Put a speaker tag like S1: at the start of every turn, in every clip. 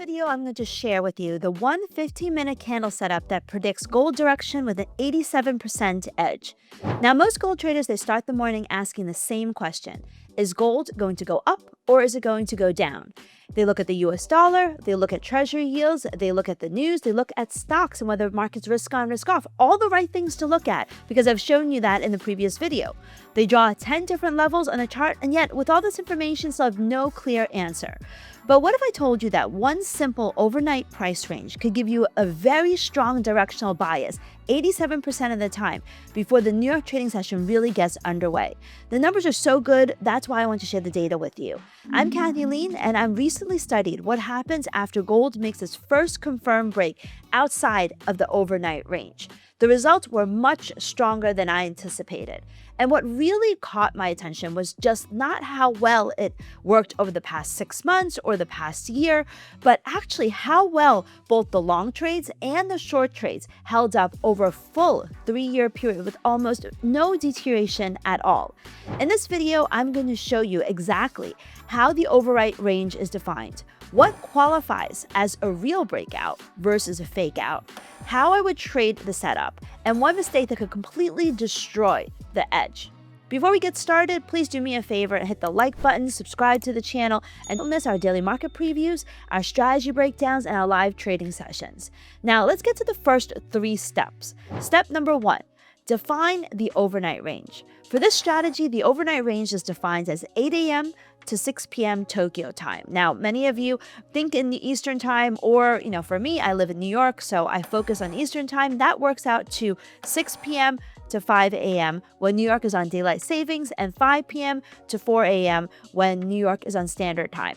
S1: video, I'm going to share with you the one 15-minute candle setup that predicts gold direction with an 87% edge. Now, most gold traders, they start the morning asking the same question. Is gold going to go up or is it going to go down? They look at the US dollar, they look at treasury yields, they look at the news, they look at stocks and whether markets risk on, risk off. All the right things to look at because I've shown you that in the previous video. They draw 10 different levels on a chart, and yet with all this information, still have no clear answer. But what if I told you that one simple overnight price range could give you a very strong directional bias 87% of the time before the New York trading session really gets underway? The numbers are so good, that's why I want to share the data with you. I'm Lien, and I recently studied what happens after gold makes its first confirmed break outside of the overnight range. The results were much stronger than I anticipated. And what really caught my attention was just not how well it worked over the past 6 months or the past year, but actually how well both the long trades and the short trades held up over a full 3-year period with almost no deterioration at all. In this video, I'm going to show you exactly how the overnight range is defined, what qualifies as a real breakout versus a fake out, how I would trade the setup, and one mistake that could completely destroy the edge. Before we get started, please do me a favor and hit the like button, subscribe to the channel, and don't miss our daily market previews, our strategy breakdowns, and our live trading sessions. Now, let's get to the first 3 steps. Step number 1. Define the overnight range. For this strategy, the overnight range is defined as 8 a.m. to 6 p.m. Tokyo time. Now, many of you think in the Eastern time, or, for me, I live in New York, so I focus on Eastern time. That works out to 6 p.m. to 5 a.m. when New York is on daylight savings, and 5 p.m. to 4 a.m. when New York is on standard time.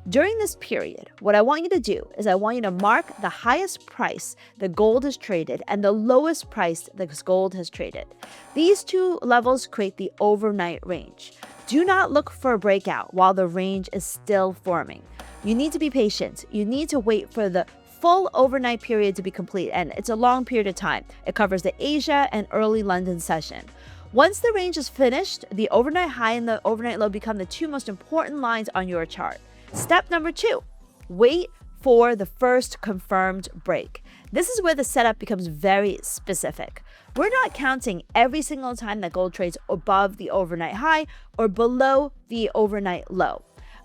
S1: During this period, what I want you to do is I want you to mark the highest price the gold has traded and the lowest price the gold has traded. These 2 levels create the overnight range. Do not look for a breakout while the range is still forming. You need to be patient. You need to wait for the full overnight period to be complete, and it's a long period of time. It covers the Asia and early London session. Once the range is finished, the overnight high and the overnight low become the 2 most important lines on your chart. Step number 2, wait for the first confirmed break. This is where the setup becomes very specific. We're not counting every single time that gold trades above the overnight high or below the overnight low.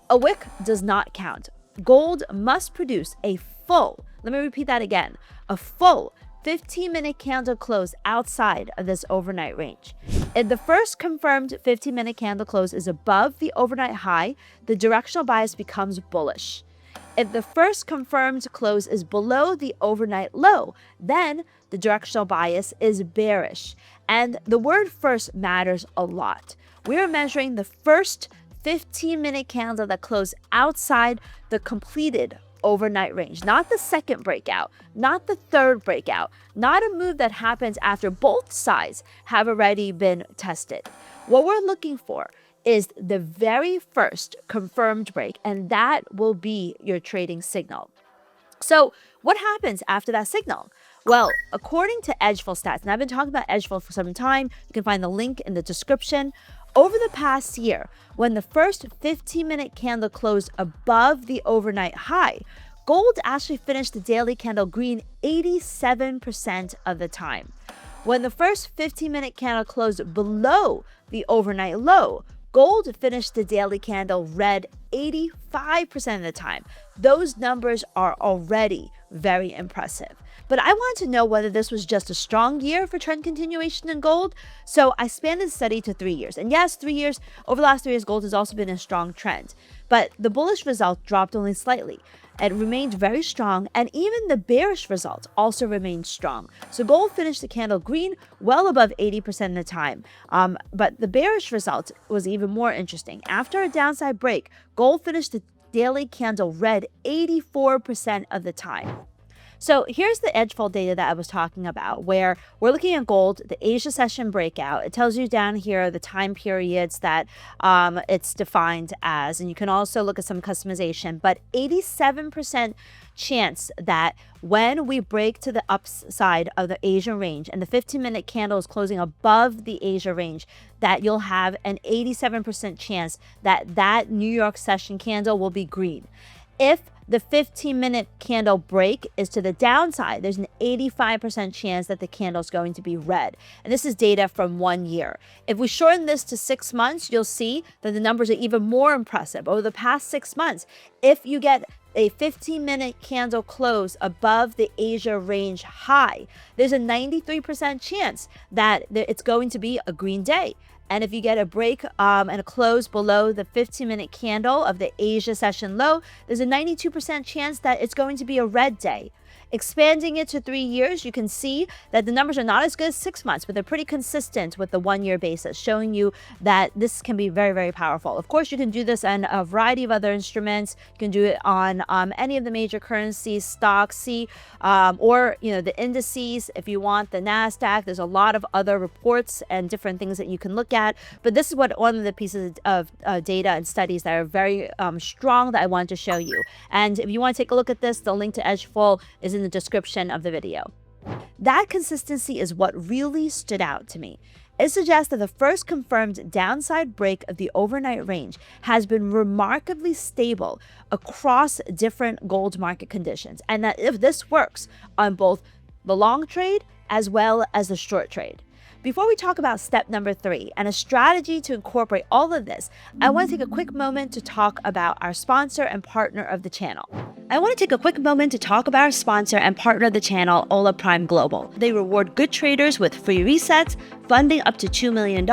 S1: A wick does not count. Gold must produce a full, let me repeat that again, a full 15-minute candle close outside of this overnight range. If the first confirmed 15-minute candle close is above the overnight high, the directional bias becomes bullish. If the first confirmed close is below the overnight low, then the directional bias is bearish. And the word first matters a lot. We're measuring the first 15-minute candle that closed outside the completed overnight range, not the second breakout, not the third breakout, not a move that happens after both sides have already been tested. What we're looking for is the very first confirmed break, and that will be your trading signal. So what happens after that signal? Well, according to Edgeful Stats, and I've been talking about Edgeful for some time, you can find the link in the description. Over the past year, when the first 15-minute candle closed above the overnight high, gold actually finished the daily candle green 87% of the time. When the first 15-minute candle closed below the overnight low, gold finished the daily candle red 85% of the time. Those numbers are already very impressive. But I wanted to know whether this was just a strong year for trend continuation in gold, so I expanded the study to 3 years. And yes, 3 years, over the last 3 years, gold has also been a strong trend. But the bullish result dropped only slightly. It remained very strong, and even the bearish result also remained strong. So gold finished the candle green well above 80% of the time. But the bearish result was even more interesting. After a downside break, gold finished the daily candle red 84% of the time. So here's the Edgeful data that I was talking about, where we're looking at gold, the Asia session breakout. It tells you down here the time periods that it's defined as, and you can also look at some customization, but 87% chance that when we break to the upside of the Asia range and the 15-minute candle is closing above the Asia range, that you'll have an 87% chance that that New York session candle will be green. If the 15-minute candle break is to the downside, there's an 85% chance that the candle is going to be red. And this is data from 1 year. If we shorten this to 6 months, you'll see that the numbers are even more impressive. Over the past 6 months, if you get a 15-minute candle close above the Asia range high, there's a 93% chance that it's going to be a green day. And if you get a break and a close below the 15-minute candle of the Asia session low, there's a 92% chance that it's going to be a red day. Expanding it to 3 years, you can see that the numbers are not as good as 6 months, but they're pretty consistent with the 1 year basis, showing you that this can be very, very powerful. Of course, you can do this on a variety of other instruments. You can do it on any of the major currencies, stocks, or the indices. If you want the NASDAQ, there's a lot of other reports and different things that you can look at. But this is one of the pieces of data and studies that are very strong that I wanted to show you. And if you want to take a look at this, the link to Edgeful is in the description of the video. That consistency is what really stood out to me. It suggests that the first confirmed downside break of the overnight range has been remarkably stable across different gold market conditions, and that if this works on both the long trade as well as the short trade. Before we talk about step number 3 and a strategy to incorporate all of this, I want to take a quick moment to talk about our sponsor and partner of the channel. Ola Prime Global. They reward good traders with free resets, funding up to $2 million,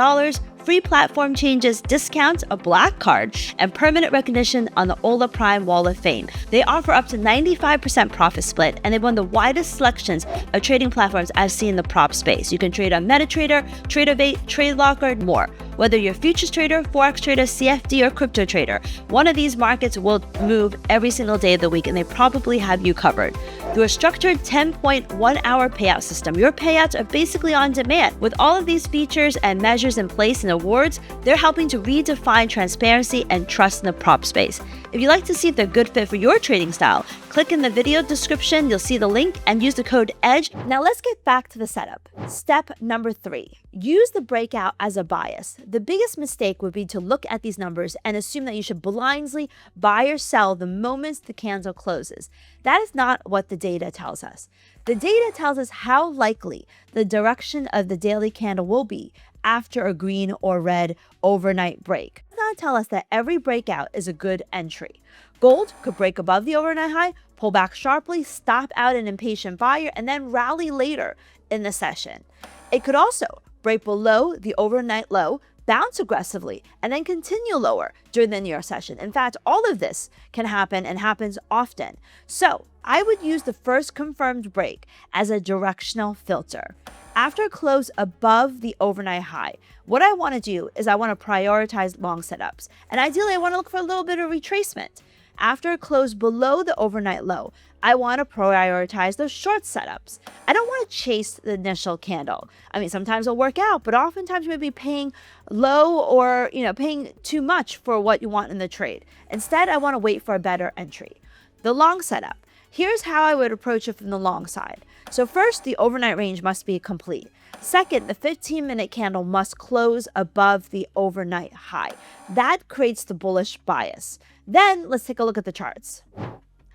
S1: free platform changes, discounts, a black card, and permanent recognition on the Ola Prime Wall of Fame. They offer up to 95% profit split, and they've won the widest selections of trading platforms I've seen in the prop space. You can trade on MetaTrader, TradeOvate, TradeLocker, and more. Whether you're a futures trader, Forex trader, CFD, or crypto trader, one of these markets will move every single day of the week, and they probably have you covered. Through a structured 10.1-hour payout system, your payouts are basically on demand. With all of these features and measures in place and awards, they're helping to redefine transparency and trust in the prop space. If you'd like to see if they're a good fit for your trading style, click in the video description, you'll see the link, and use the code EDGE. Now let's get back to the setup. Step number 3, use the breakout as a bias. The biggest mistake would be to look at these numbers and assume that you should blindly buy or sell the moment the candle closes. That is not what the data tells us. The data tells us how likely the direction of the daily candle will be after a green or red overnight break. It does not tell us that every breakout is a good entry. Gold could break above the overnight high, pull back sharply, stop out an impatient buyer, and then rally later in the session. It could also break below the overnight low, bounce aggressively, and then continue lower during the New York session. In fact, all of this can happen and happens often. So I would use the first confirmed break as a directional filter. After a close above the overnight high, what I want to do is I want to prioritize long setups. And ideally, I want to look for a little bit of retracement. After a close below the overnight low, I want to prioritize those short setups. I don't want to chase the initial candle. I mean, sometimes it'll work out, but oftentimes you may be paying low or, paying too much for what you want in the trade. Instead, I want to wait for a better entry. The long setup. Here's how I would approach it from the long side. So first, the overnight range must be complete. Second, the 15-minute candle must close above the overnight high. That creates the bullish bias. Then let's take a look at the charts.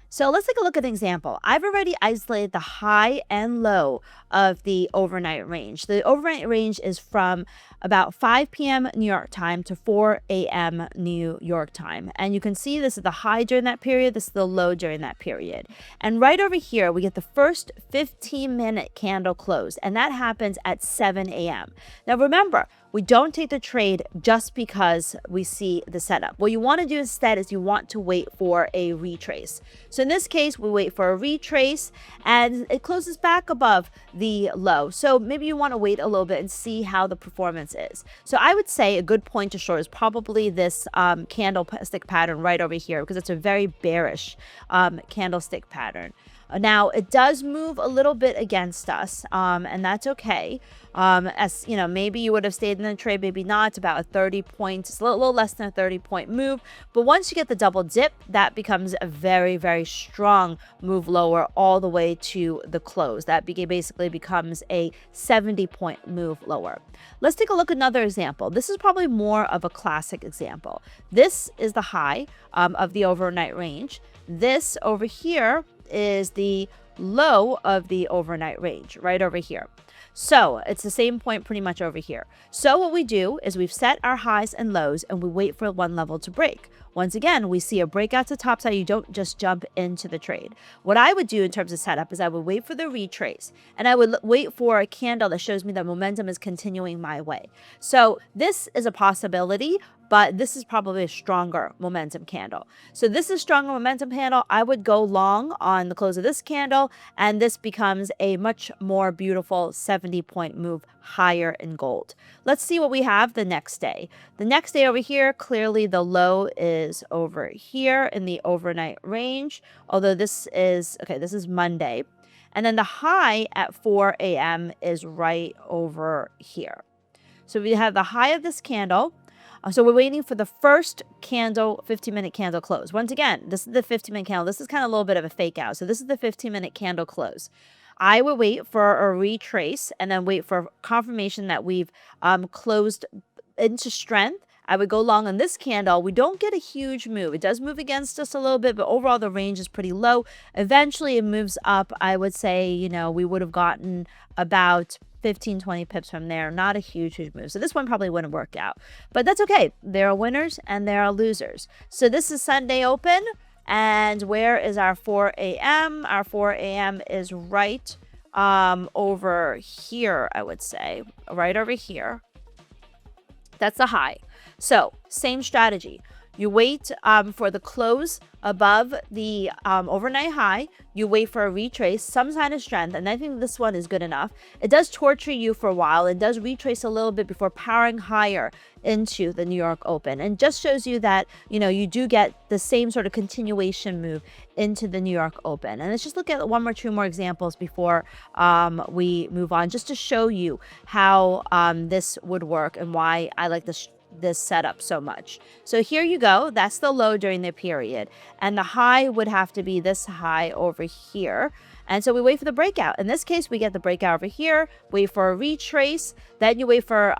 S1: So let's take a look at an example. I've already isolated the high and low of the overnight range. The overnight range is from about 5 p.m. New York time to 4 a.m. New York time. And you can see this is the high during that period, this is the low during that period. And right over here, we get the first 15-minute candle close, and that happens at 7 a.m. Now remember, we don't take the trade just because we see the setup. What you want to do instead is you want to wait for a retrace. So in this case, we wait for a retrace and it closes back above the low. So maybe you want to wait a little bit and see how the performance is. So I would say a good point to short is probably this candlestick pattern right over here, because it's a very bearish candlestick pattern. Now, it does move a little bit against us, and that's okay. As you know, maybe you would have stayed in the trade, maybe not. It's about a 30 point, it's a little less than a 30-point move. But once you get the double dip, that becomes a very, very strong move lower all the way to the close. That basically becomes a 70-point move lower. Let's take a look at another example. This is probably more of a classic example. This is the high of the overnight range. This over here is the low of the overnight range, right over here. So it's the same point pretty much over here. So what we do is we've set our highs and lows and we wait for one level to break. Once again, we see a breakout to top side. You don't just jump into the trade. What I would do in terms of setup is I would wait for the retrace and I would wait for a candle that shows me that momentum is continuing my way. So this is a possibility, but this is probably a stronger momentum candle. So this is stronger momentum candle. I would go long on the close of this candle, and this becomes a much more beautiful 70-point move higher in gold. Let's see what we have the next day. The next day over here, clearly the low is over here in the overnight range, although this is Monday. And then the high at 4 a.m. is right over here. So we have the high of this candle. So we're waiting for the first candle, 15-minute candle close. Once again, this is the 15-minute candle. This is kind of a little bit of a fake out. So this is the 15-minute candle close. I would wait for a retrace and then wait for confirmation that we've closed into strength. I would go long on this candle. We don't get a huge move. It does move against us a little bit, but overall the range is pretty low. Eventually it moves up. I would say, you know, we would have gotten about 15, 20 pips from there. Not a huge move. So this one probably wouldn't work out, but that's okay. There are winners and there are losers. So this is Sunday open. And where is our 4 a.m.? Our 4 a.m. is right over here, I would say. Right over here. That's the high. So same strategy. You wait for the close above the overnight high. You wait for a retrace, some sign of strength, and I think this one is good enough. It does torture you for a while. It does retrace a little bit before powering higher into the New York Open, and just shows you that, you know, you do get the same sort of continuation move into the New York Open. And let's just look at one or two more examples before we move on, just to show you how this would work and why I like this setup so much. So here you go. That's the low during the period. And the high would have to be this high over here. And so we wait for the breakout. In this case, we get the breakout over here, wait for a retrace, then you wait for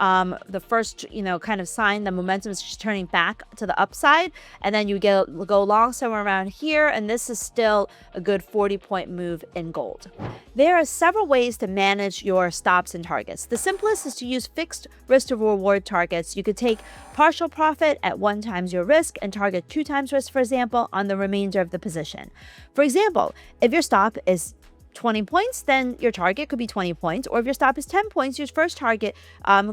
S1: the first, you know, kind of sign the momentum is just turning back to the upside, and then you go long somewhere around here, and this is still a good 40-point move in gold. There are several ways to manage your stops and targets. The simplest is to use fixed risk to reward targets. You could take partial profit at 1 times your risk and target 2 times risk, for example, on the remainder of the position. For example, if your stop is 20 points, then your target could be 20 points. Or if your stop is 10 points, your first target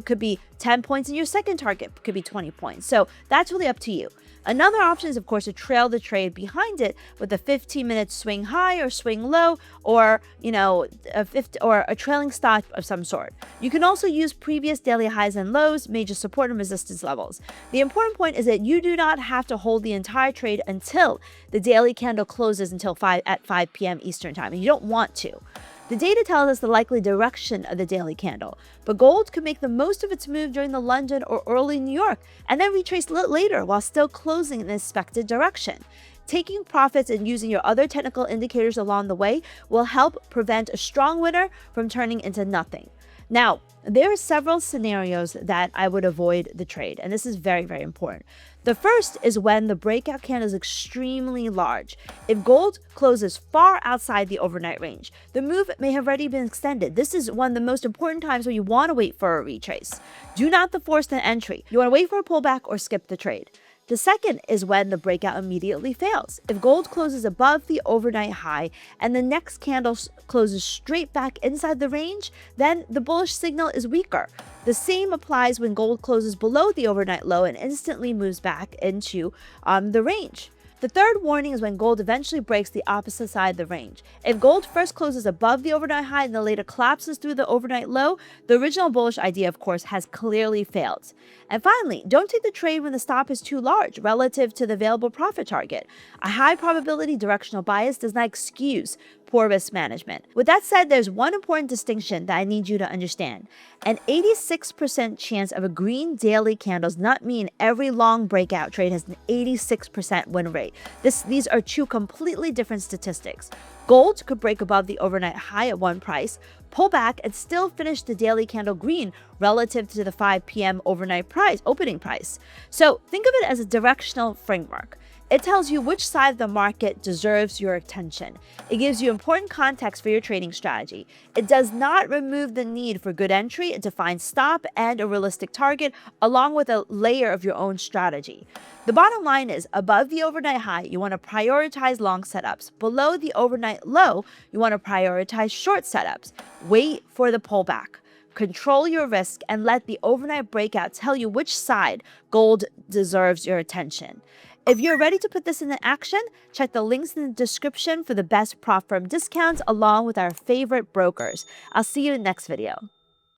S1: could be 10 points and your second target could be 20 points. So that's really up to you. Another option is, of course, to trail the trade behind it with a 15-minute swing high or swing low, or, you know, a trailing stop of some sort. You can also use previous daily highs and lows, major support and resistance levels. The important point is that you do not have to hold the entire trade until the daily candle closes at 5 p.m. Eastern time, and you don't want to. The data tells us the likely direction of the daily candle, but gold could make the most of its move during the London or early New York, and then retrace later while still closing in the expected direction. Taking profits and using your other technical indicators along the way will help prevent a strong winner from turning into nothing. Now, there are several scenarios that I would avoid the trade, and this is very, very important. The first is when the breakout candle is extremely large. If gold closes far outside the overnight range, the move may have already been extended. This is one of the most important times where you want to wait for a retrace. Do not force an entry. You want to wait for a pullback or skip the trade. The second is when the breakout immediately fails. If gold closes above the overnight high and the next candle closes straight back inside the range, then the bullish signal is weaker. The same applies when gold closes below the overnight low and instantly moves back into the range. The third warning is when gold eventually breaks the opposite side of the range. If gold first closes above the overnight high and then later collapses through the overnight low, the original bullish idea, of course, has clearly failed. And finally, don't take the trade when the stop is too large relative to the available profit target. A high probability directional bias does not excuse poor risk management. With that said, there's one important distinction that I need you to understand. An 86% chance of a green daily candle does not mean every long breakout trade has an 86% win rate. These are two completely different statistics. Gold could break above the overnight high at one price, pull back, and still finish the daily candle green relative to the 5 p.m. overnight opening price. So think of it as a directional framework. It tells you which side of the market deserves your attention. It gives you important context for your trading strategy. It does not remove the need for good entry, a defined stop, and a realistic target, along with a layer of your own strategy. The bottom line is, above the overnight high, you want to prioritize long setups. Below the overnight low, you want to prioritize short setups. Wait for the pullback. Control your risk and let the overnight breakout tell you which side gold deserves your attention. If you're ready to put this into action, check the links in the description for the best prop firm discounts along with our favorite brokers. I'll see you in the next video.